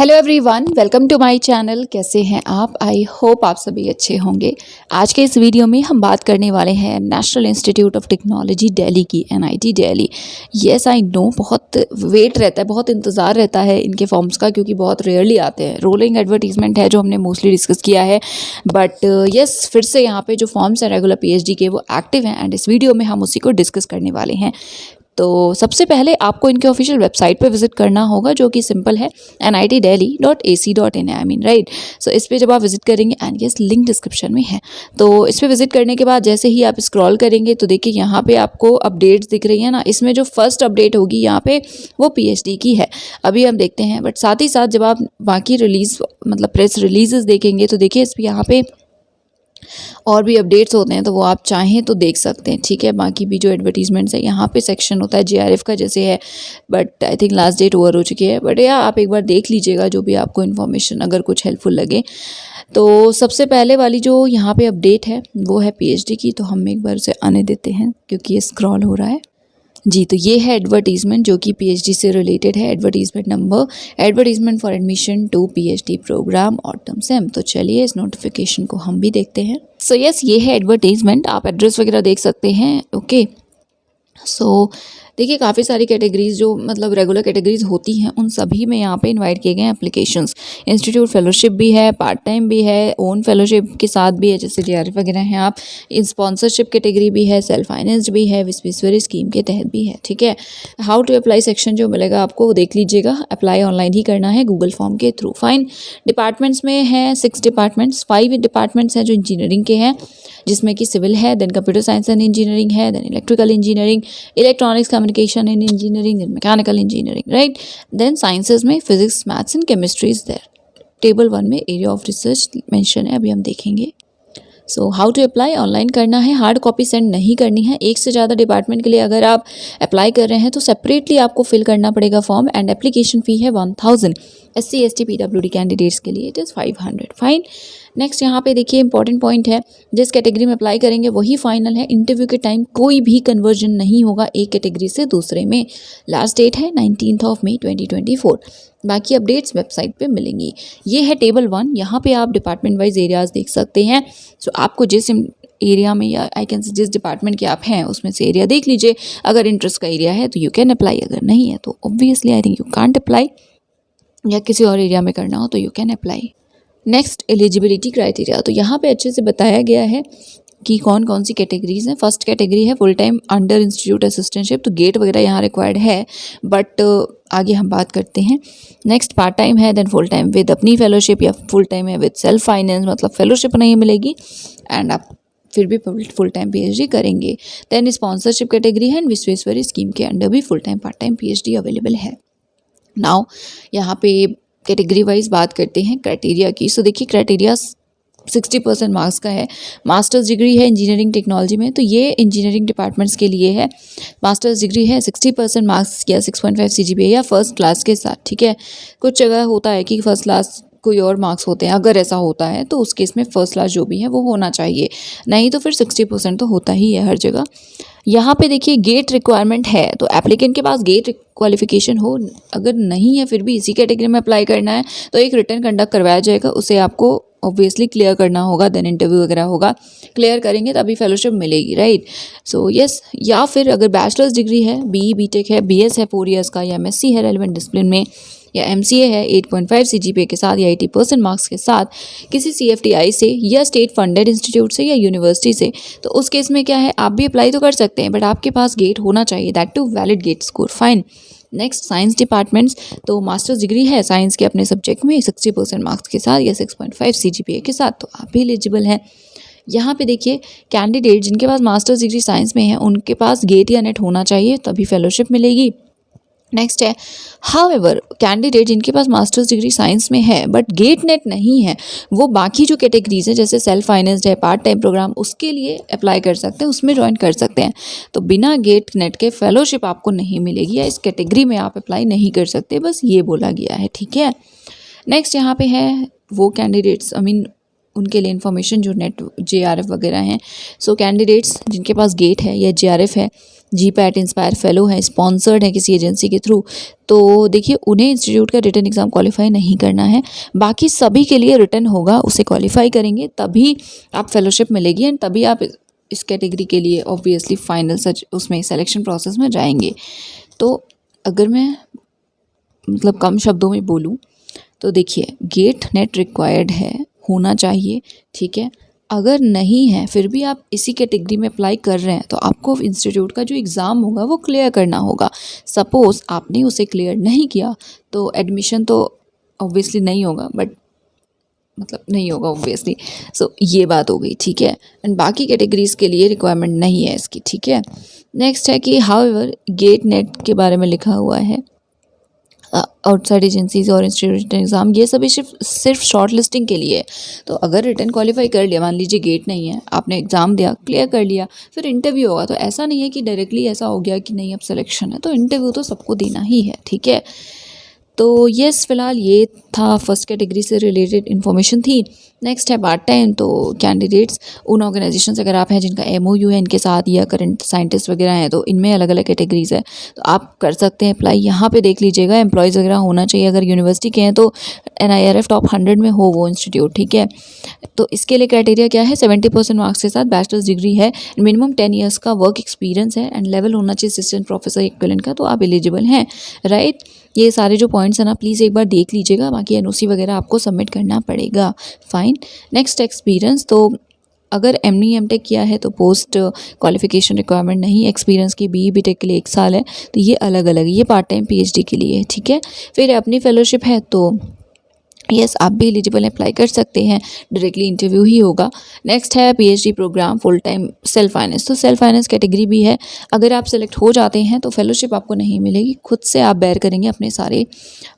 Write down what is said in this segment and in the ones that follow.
Hello everyone, welcome to my channel. कैसे हैं आप? आई होप आप सभी अच्छे होंगे। आज के इस वीडियो में हम बात करने वाले हैं national institute of technology Delhi की, NIT Delhi. Yes I know, बहुत वेट रहता है, बहुत इंतज़ार रहता है इनके फॉर्म्स का, क्योंकि बहुत रेयरली आते हैं। रोलिंग एडवर्टीजमेंट है जो हमने मोस्टली डिस्कस किया है, बट येस फिर से यहाँ पे जो फॉर्म्स हैं रेगुलर PhD के वो एक्टिव हैं, एंड इस वीडियो में हम उसी को डिस्कस करने वाले हैं। तो सबसे पहले आपको इनके ऑफिशियल वेबसाइट पे विजिट करना होगा, जो कि सिंपल है nitdelhi.ac.in, आई मीन राइट। सो इस पे जब आप विजिट करेंगे, एंड यस लिंक डिस्क्रिप्शन में है, तो इस पे विजिट करने के बाद जैसे ही आप स्क्रॉल करेंगे तो देखिए यहाँ पे आपको अपडेट्स दिख रही है ना। इसमें जो फर्स्ट अपडेट होगी यहाँ पे वो PhD की है, अभी हम देखते हैं। बट साथ ही साथ जब आप बाकी रिलीज मतलब प्रेस रिलीजेस देखेंगे तो देखिए इस पे यहाँ पे और भी अपडेट्स होते हैं, तो वो आप चाहें तो देख सकते हैं, ठीक है। बाकी भी जो एडवर्टीजमेंट्स है यहाँ पे सेक्शन होता है JRF का जैसे है, but I think last date over हो चुकी है। बट या आप एक बार देख लीजिएगा जो भी आपको इन्फॉर्मेशन अगर कुछ हेल्पफुल लगे। तो सबसे पहले वाली जो यहाँ पे अपडेट है वो है PhD की, तो हम एक बार उसे आने देते हैं क्योंकि ये स्क्रॉल हो रहा है जी। तो ये है एडवर्टीजमेंट जो कि PhD से रिलेटेड है। Advertisement number, advertisement for admission to PhD programme autumn sem. तो चलिए इस नोटिफिकेशन को हम भी देखते हैं। सो यस ये है एडवर्टीजमेंट, आप एड्रेस वगैरह देख सकते हैं। ओके सो देखिए काफ़ी सारी कैटेगरीज जो मतलब रेगुलर कैटेगरीज होती हैं उन सभी में यहाँ पे इनवाइट किए गए हैं एप्लीकेशंस। इंस्टीट्यूट फेलोशिप भी है, पार्ट टाइम भी है, ओन फेलोशिप के साथ भी है जैसे JRF वगैरह हैं आप। स्पॉन्सरशिप कैटेगरी भी है, सेल्फ फाइनेंस्ड भी है, विश्वेश्वरैया स्कीम के तहत भी है, ठीक है। हाउ टू अप्लाई सेक्शन जो मिलेगा आपको वो देख लीजिएगा। अप्लाई ऑनलाइन ही करना है गूगल फॉर्म के थ्रू। फाइन। डिपार्टमेंट्स में है 6 डिपार्टमेंट्स, 5 डिपार्टमेंट्स हैं जो इंजीनियरिंग के हैं, जिसमें कि सिविल है, then computer science and engineering है, then electrical engineering, electronics communication and engineering, then mechanical engineering, right. Then sciences में physics, maths and chemistry is there. Table 1 में एरिया ऑफ रिसर्च मेंशन है, अभी हम देखेंगे। So how to apply, online करना है, hard copy send नहीं करनी है। एक से ज़्यादा डिपार्टमेंट के लिए अगर आप अप्लाई कर रहे हैं तो सेपरेटली आपको फिल करना पड़ेगा फॉर्म, एंड एप्लीकेशन फ़ी है 1000। SC ST PWD कैंडिडेट्स के लिए इट इज़ 500। फाइन। नेक्स्ट यहाँ पे देखिए इंपॉर्टेंट पॉइंट है, जिस कैटेगरी में अप्लाई करेंगे वही फाइनल है। इंटरव्यू के टाइम कोई भी कन्वर्जन नहीं होगा एक कैटेगरी से दूसरे में। लास्ट डेट है 19 मई 2024। बाकी अपडेट्स वेबसाइट पे मिलेंगी। ये है टेबल 1, यहाँ पे आप डिपार्टमेंट वाइज एरियाज़ देख सकते हैं। सो आपको जिस एरिया में या आई कैन से जिस डिपार्टमेंट के आप हैं उसमें से एरिया देख लीजिए। अगर इंटरेस्ट का एरिया है तो यू कैन अप्लाई, अगर नहीं है तो obviously I think you can't apply, या किसी और एरिया में करना हो तो you can apply. Next eligibility criteria, तो यहाँ पे अच्छे से बताया गया है कि कौन कौन सी कैटेगरीज हैं। फर्स्ट कैटेगरी है full time under institute assistantship, तो गेट वगैरह यहाँ रिक्वायर्ड है, बट आगे हम बात करते हैं। नेक्स्ट पार्ट टाइम है, देन फुल टाइम विद अपनी फेलोशिप, या फुल टाइम है विद सेल्फ फाइनेंस, मतलब फेलोशिप नहीं मिलेगी एंड आप फिर भी फुल टाइम PhD करेंगे। देन स्पॉन्सरशिप कैटेगरी है, विश्वेश्वरैया स्कीम के अंडर भी full time part time PhD available है। नाउ यहाँ पे कैटेगरी वाइज बात करते हैं क्राइटेरिया की। सो देखिए क्राइटेरिया 60% मार्क्स का है। मास्टर्स डिग्री है इंजीनियरिंग टेक्नोलॉजी में, तो ये इंजीनियरिंग डिपार्टमेंट्स के लिए है। मास्टर्स डिग्री है 60% मार्क्स या 6.5 CGPA या फर्स्ट क्लास के साथ, ठीक है। कुछ जगह होता है कि फर्स्ट क्लास कोई और मार्क्स होते हैं, अगर ऐसा होता है तो उस केस में फर्स्ट क्लास जो भी है वो होना चाहिए, नहीं तो फिर 60% तो होता ही है हर जगह। यहाँ पे देखिए गेट रिक्वायरमेंट है, तो एप्लीकेंट के पास गेट क्वालिफिकेशन हो, अगर नहीं है फिर भी इसी कैटेगरी में अप्लाई करना है तो एक रिटर्न कंडक्ट करवाया जाएगा, उसे आपको ऑब्वियसली क्लियर करना होगा, देन इंटरव्यू वगैरह होगा। क्लियर करेंगे तभी फेलोशिप मिलेगी, राइट। सो यस, या फिर अगर बैचलर्स डिग्री है, BE BTech है, BS है 4 years का, या MSc है रेलेवेंट डिसिप्लिन में, या MCA है 8.5 CGPA के साथ या 80% मार्क्स के साथ किसी CFTI से या स्टेट फंडेड इंस्टीट्यूट से या यूनिवर्सिटी से, तो उस केस में क्या है आप भी अप्लाई तो कर सकते हैं, बट आपके पास गेट होना चाहिए, that to valid GATE score. Fine. Next science departments, तो मास्टर्स डिग्री है साइंस के अपने सब्जेक्ट में 60% मार्क्स के साथ या 6.5 CGPA के साथ, तो आप भी एलिजिबल हैं। यहाँ पे देखिए कैंडिडेट जिनके पास मास्टर्स डिग्री साइंस में है उनके पास गेट या नेट होना चाहिए, तभी फेलोशिप मिलेगी। नेक्स्ट है हाउएवर कैंडिडेट जिनके पास मास्टर्स डिग्री साइंस में है बट गेट नेट नहीं है, वो बाकी जो कैटेगरीज है जैसे सेल्फ फाइनेंस्ड है, पार्ट टाइम प्रोग्राम, उसके लिए अप्लाई कर सकते हैं, उसमें ज्वाइन कर सकते हैं। तो बिना गेट नेट के फेलोशिप आपको नहीं मिलेगी, या इस कैटेगरी में आप अप्लाई नहीं कर सकते, बस ये बोला गया है, ठीक है। नेक्स्ट यहाँ पे है वो कैंडिडेट्स उनके लिए इन्फॉर्मेशन जो नेट JRF वगैरह हैं। सो कैंडिडेट्स जिनके पास गेट है या JRF है जीपैट इंस्पायर फेलो हैं, स्पॉन्सर्ड है किसी एजेंसी के थ्रू, तो देखिए उन्हें इंस्टीट्यूट का रिटन एग्ज़ाम क्वालिफाई नहीं करना है। बाकी सभी के लिए रिटन होगा, उसे क्वालिफाई करेंगे तभी आप फेलोशिप मिलेगी एंड तभी आप इस कैटेगरी के लिए ऑब्वियसली फाइनल सच उसमें सिलेक्शन प्रोसेस में जाएंगे। तो अगर मैं मतलब कम शब्दों में बोलूँ तो देखिए गेट नेट रिक्वायर्ड है, होना चाहिए, ठीक है। अगर नहीं है फिर भी आप इसी कैटेगरी में अप्लाई कर रहे हैं तो आपको इंस्टीट्यूट का जो एग्ज़ाम होगा वो क्लियर करना होगा। सपोज़ आपने उसे क्लियर नहीं किया तो एडमिशन तो ऑब्वियसली नहीं होगा, बट मतलब नहीं होगा ऑब्वियसली। सो ये बात हो गई, ठीक है। एंड बाकी कैटेगरीज़ के लिए रिक्वायरमेंट नहीं है इसकी, ठीक है। नेक्स्ट है कि हाउएवर गेट नेट के बारे में लिखा हुआ है आउटसाइड एजेंसीज और इंस्टीट्यूट एग्ज़ाम, ये सभी सिर्फ शॉर्ट लिस्टिंग के लिए है। तो अगर रिटन क्वालिफाई कर लिया, मान लीजिए गेट नहीं है, आपने एग्ज़ाम दिया, क्लियर कर लिया, फिर इंटरव्यू होगा। तो ऐसा नहीं है कि डायरेक्टली ऐसा हो गया कि नहीं अब सिलेक्शन है, तो इंटरव्यू तो सबको देना ही है, ठीक है। तो यस, फिलहाल ये था फर्स्ट कैटेगरी से रिलेटेड इन्फॉर्मेशन थी। नेक्स्ट है पार्ट टाइम। तो कैंडिडेट्स उन ऑर्गेनाइजेशन से अगर आप हैं जिनका MOU है इनके साथ या करंट साइंटिस्ट वगैरह हैं तो इनमें अलग अलग कैटेगरीज है, तो आप कर सकते हैं अप्लाई। यहाँ पे देख लीजिएगा एम्प्लॉयज़ वगैरह होना चाहिए, अगर यूनिवर्सिटी के हैं तो NIRF टॉप 100 में हो वो इंस्टीट्यूट, ठीक है। तो इसके लिए क्राइटेरिया क्या है, 70% मार्क्स के साथ बैचलर्स डिग्री है, मिनिमम 10 ईयर्स का वर्क एक्सपीरियंस है एंड लेवल होना चाहिए असिस्टेंट प्रोफेसर इक्विवेलेंट का, तो आप एलिजिबल हैं, राइट। ये सारे जो पॉइंट्स हैं ना प्लीज़ एक बार देख लीजिएगा, बाकी NOC वगैरह आपको सबमिट करना पड़ेगा, फाइन। नेक्स्ट एक्सपीरियंस, तो अगर ME MTech किया है तो पोस्ट क्वालिफिकेशन रिक्वायरमेंट नहीं, एक्सपीरियंस की BE BTech के लिए 1 साल है, तो ये अलग अलग, ये पार्ट टाइम PhD के लिए है, ठीक है। फिर अपनी फेलोशिप है तो यस आप भी एलिजिबल अप्लाई कर सकते हैं, डायरेक्टली इंटरव्यू ही होगा। नेक्स्ट है PhD programme full time self finance, तो सेल्फ फाइनेंस कैटेगरी भी है। अगर आप सेलेक्ट हो जाते हैं तो फेलोशिप आपको नहीं मिलेगी, खुद से आप बेयर करेंगे अपने सारे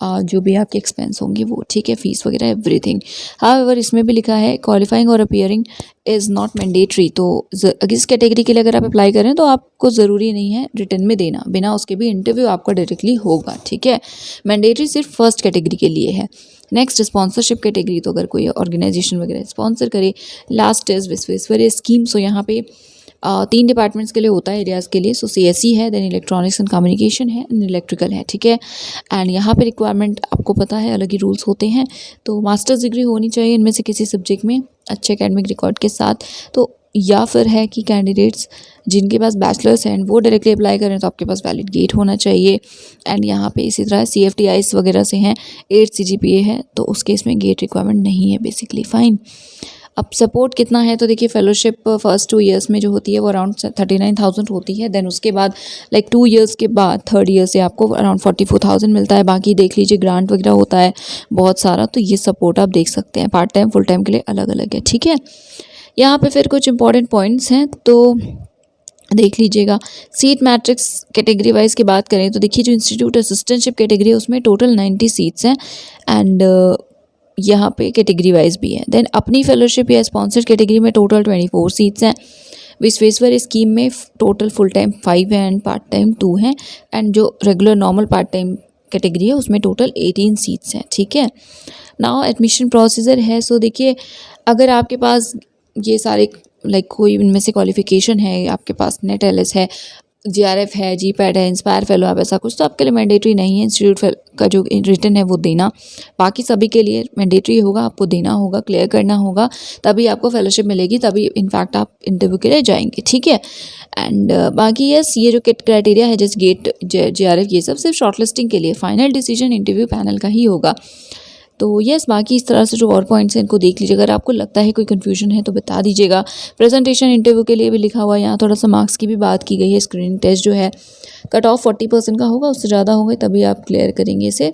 जो भी आपके एक्सपेंस होंगे वो, ठीक है, फीस वगैरह एवरीथिंग। हाउएवर इसमें भी लिखा है क्वालिफाइंग और अपीयरिंग इज़ नॉट मैंडेटरी, तो इस कैटेगरी के लिए अगर आप अप्लाई करें तो आपको ज़रूरी नहीं है रिटर्न में देना, बिना उसके भी इंटरव्यू आपका डायरेक्टली होगा, ठीक है। मैंडेटरी सिर्फ फर्स्ट कैटेगरी के लिए है। नेक्स्ट स्पॉन्सरशिप कैटेगरी, तो अगर कोई ऑर्गेनाइजेशन वगैरह स्पॉन्सर करे। लास्ट इज विश्वेश्वरैया स्कीम, सो यहाँ पे 3 डिपार्टमेंट्स के लिए होता है एरियाज़ के लिए। सो CSE है, देन इलेक्ट्रॉनिक्स एंड कम्युनिकेशन है एंड इलेक्ट्रिकल है, ठीक है। एंड यहाँ पे रिक्वायरमेंट आपको पता है अलग ही रूल्स होते हैं, तो मास्टर्स डिग्री होनी चाहिए इनमें से किसी सब्जेक्ट में अच्छे एकेडमिक रिकॉर्ड के साथ, तो या फिर है कि कैंडिडेट्स जिनके पास बैचलर्स हैं वो डायरेक्टली अप्लाई करें तो आपके पास वैलिड गेट होना चाहिए। एंड यहाँ पे इसी तरह CFTIs वगैरह से हैं, 8 CGPA है तो उस केस में गेट रिक्वायरमेंट नहीं है बेसिकली, फाइन। अब सपोर्ट कितना है, तो देखिए फेलोशिप फर्स्ट 2 ईयर्स में जो होती है वो अराउंड 39,000 होती है, देन उसके बाद लाइक 2 ईयर्स के बाद थर्ड ईयर से आपको अराउंड 44,000 मिलता है। बाकी देख लीजिए ग्रांट वगैरह होता है बहुत सारा, तो ये सपोर्ट आप देख सकते हैं, पार्ट टाइम फुल टाइम के लिए अलग अलग है, ठीक है। यहाँ पे फिर कुछ इंपॉर्टेंट पॉइंट्स हैं तो देख लीजिएगा। सीट मैट्रिक्स कैटेगरी वाइज की बात करें तो देखिए जो इंस्टीट्यूट असिस्टेंटशिप कैटेगरी है उसमें टोटल 90 सीट्स हैं एंड यहाँ पे कैटेगरी वाइज भी है। देन अपनी फेलोशिप या स्पॉन्सर्ड कैटेगरी में टोटल 24 सीट्स हैं। विश्वेश्वरैया स्कीम में टोटल फुल टाइम 5 है एंड पार्ट टाइम 2 हैं एंड जो regular normal part time category है उसमें टोटल 18 सीट्स हैं, ठीक है। नाउ एडमिशन प्रोसीजर है, सो देखिए अगर आपके पास ये सारे लाइक कोई इनमें से क्वालिफिकेशन है, आपके पास नेट LS है, GRF है, GPAT है, इंस्पायर फेलो आप ऐसा कुछ, तो आपके लिए मैंडेटरी नहीं है इंस्टीट्यूट का जो रिटर्न है वो देना। बाकी सभी के लिए मैंडेटरी होगा, आपको देना होगा, क्लियर करना होगा, तभी आपको फेलोशिप मिलेगी, तभी इनफैक्ट आप इंटरव्यू के लिए जाएंगे, ठीक है। एंड बाकी यस ये जो क्राइटेरिया है जैसे गेट GRF ये सब सिर्फ शॉर्टलिस्टिंग के लिए, फाइनल डिसीजन इंटरव्यू पैनल का ही होगा। तो यस बाकी इस तरह से जो और पॉइंट्स हैं इनको देख लीजिए, अगर आपको लगता है कोई कन्फ्यूजन है तो बता दीजिएगा। प्रेजेंटेशन इंटरव्यू के लिए भी लिखा हुआ है, यहाँ थोड़ा सा मार्क्स की भी बात की गई है। स्क्रीनिंग टेस्ट जो है कट ऑफ 40% का होगा, उससे ज़्यादा होगा तभी आप क्लियर करेंगे इसे।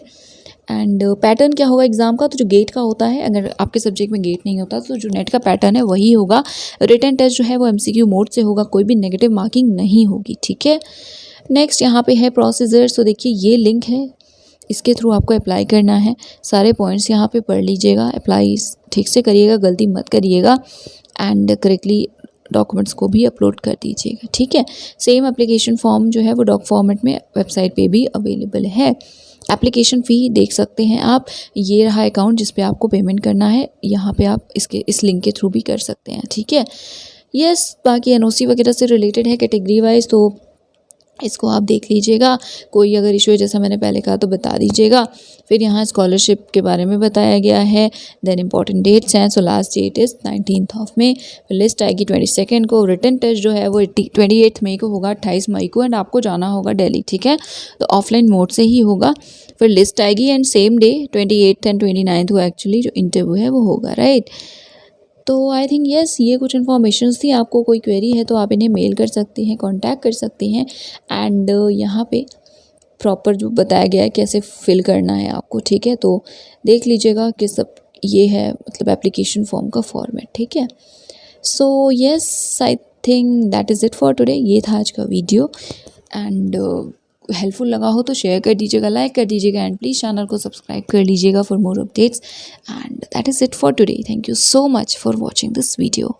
एंड पैटर्न क्या होगा एग्ज़ाम का, तो जो गेट का होता है, अगर आपके सब्जेक्ट में गेट नहीं होता तो जो नेट का पैटर्न है वही होगा। रिटन टेस्ट जो है वो MCQ मोड से होगा, कोई भी नेगेटिव मार्किंग नहीं होगी, ठीक है। नेक्स्ट यहाँ पे है प्रोसीजर, तो देखिए ये लिंक है, इसके थ्रू आपको अप्लाई करना है। सारे पॉइंट्स यहाँ पे पढ़ लीजिएगा, अप्लाई ठीक से करिएगा, गलती मत करिएगा एंड करेक्टली डॉक्यूमेंट्स को भी अपलोड कर दीजिएगा, ठीक है। सेम एप्लीकेशन फॉर्म जो है वो डॉक फॉर्मेट में वेबसाइट पे भी अवेलेबल है। एप्लीकेशन फ़ी देख सकते हैं आप, ये रहा अकाउंट जिस पे आपको पेमेंट करना है, यहाँ पे आप इस लिंक के थ्रू भी कर सकते हैं, ठीक है। यस बाकी NOC वगैरह से रिलेटेड है कैटेगरी वाइज, तो इसको आप देख लीजिएगा। कोई अगर इशू है जैसा मैंने पहले कहा तो बता दीजिएगा। फिर यहाँ स्कॉलरशिप के बारे में बताया गया है। देन इंपॉर्टेंट डेट्स हैं। सो लास्ट डेट इज़ 19 मई। फिर लिस्ट आएगी 22 को। रिटन टेस्ट जो है वो 28 मई को होगा, 28 मई को, एंड आपको जाना होगा दिल्ली, ठीक है। तो ऑफलाइन मोड से ही होगा। फिर लिस्ट आएगी एंड सेम डे 28 एंड 29 को एक्चुअली जो इंटरव्यू है वो होगा, राइट। तो आई थिंक यस, ये कुछ इन्फॉर्मेशंस थी। आपको कोई क्वेरी है तो आप इन्हें मेल कर सकते हैं, कांटेक्ट कर सकते हैं। एंड यहाँ पे प्रॉपर जो बताया गया है कैसे फिल करना है आपको, ठीक है। तो देख लीजिएगा कि सब ये है, मतलब एप्लीकेशन फॉर्म का फॉर्मेट, ठीक है। So yes, I think that is it for today. ये था आज का वीडियो। एंड हेल्पफुल लगा हो तो शेयर कर दीजिएगा, लाइक कर दीजिएगा, एंड प्लीज़ चैनल को सब्सक्राइब कर लीजिएगा for more updates. And that is it for today. Thank you so much for watching this video.